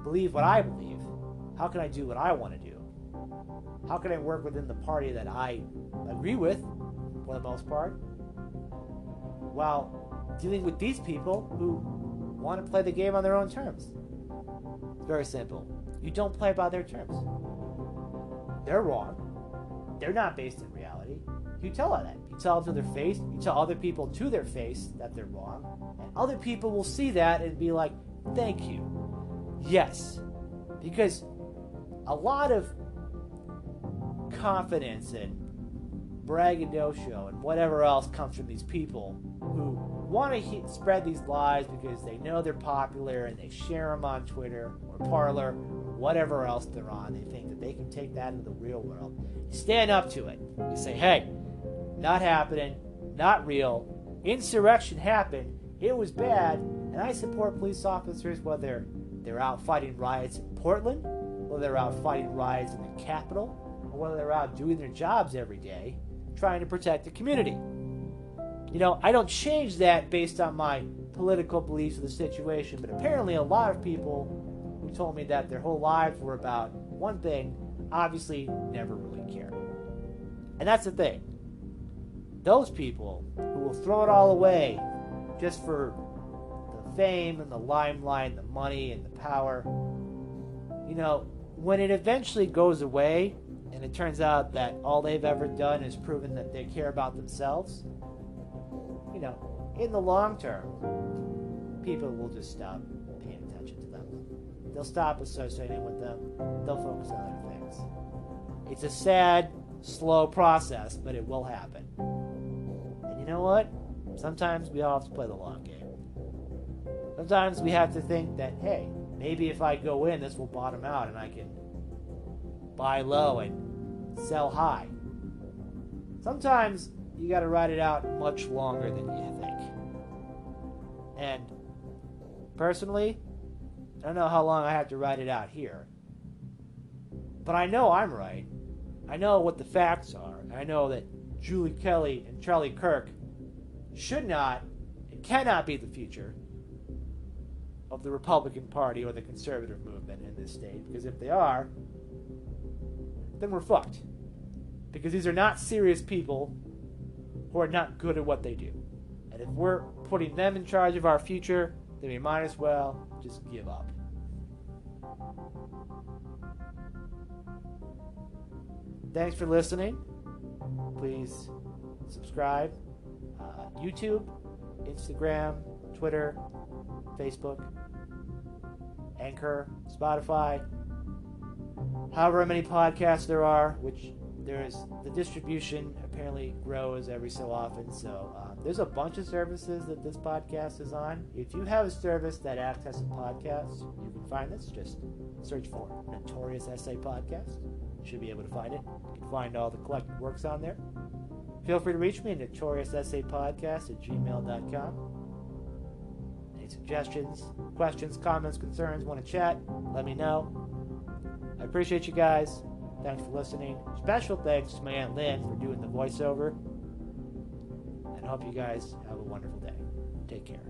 believe what I believe? How can I do what I want to do? How can I work within the party that I agree with, for the most part, while dealing with these people who want to play the game on their own terms? It's very simple. You don't play by their terms. they're wrong. They're not based in reality. You tell them that. You tell them to their face. You tell other people to their face that they're wrong. And other people will see that and be like, thank you. Yes. Because a lot of confidence and braggadocio and whatever else comes from these people who want to spread these lies because they know they're popular and they share them on Twitter or Parler or whatever else they're on. They think that they can take that into the real world. You stand up to it. You say, hey, not happening, not real. Insurrection happened. It was bad. And I support police officers whether they're out fighting riots in Portland, whether they're out fighting riots in the Capitol, or whether they're out doing their jobs every day, trying to protect the community. You know, I don't change that based on my political beliefs of the situation, but apparently a lot of people who told me that their whole lives were about one thing obviously never really cared. And that's the thing. Those people who will throw it all away just for the fame and the limelight and the money and the power, you know, when it eventually goes away and it turns out that all they've ever done is proven that they care about themselves, you know, in the long term, people will just stop paying attention to them. They'll stop associating with them. They'll focus on other things. It's a sad, slow process, but it will happen. And you know what? Sometimes we all have to play the long game. Sometimes we have to think that, hey, maybe if I go in, this will bottom out and I can buy low and sell high. Sometimes you got to ride it out much longer than you think. And personally, I don't know how long I have to ride it out here. But I know I'm right. I know what the facts are. I know that Julie Kelly and Charlie Kirk should not and cannot be the future of the Republican Party or the conservative movement in this state. Because if they are, then we're fucked. Because these are not serious people who are not good at what they do. And if we're putting them in charge of our future, then we might as well just give up. Thanks for listening. Please subscribe. YouTube, Instagram, Twitter, Facebook, Anchor, Spotify, however many podcasts there are, which the distribution apparently grows every so often. So there's a bunch of services that this podcast is on. If you have a service that acts as a podcast, you can find this. Just search for NotoriousSA Podcast. You should be able to find it. You can find all the collected works on there. Feel free to reach me at NotoriousSAPodcast@gmail.com. Any suggestions, questions, comments, concerns, want to chat, let me know. I appreciate you guys. Thanks for listening. Special thanks to my Aunt Lynne for doing the voiceover. And I hope you guys have a wonderful day. Take care.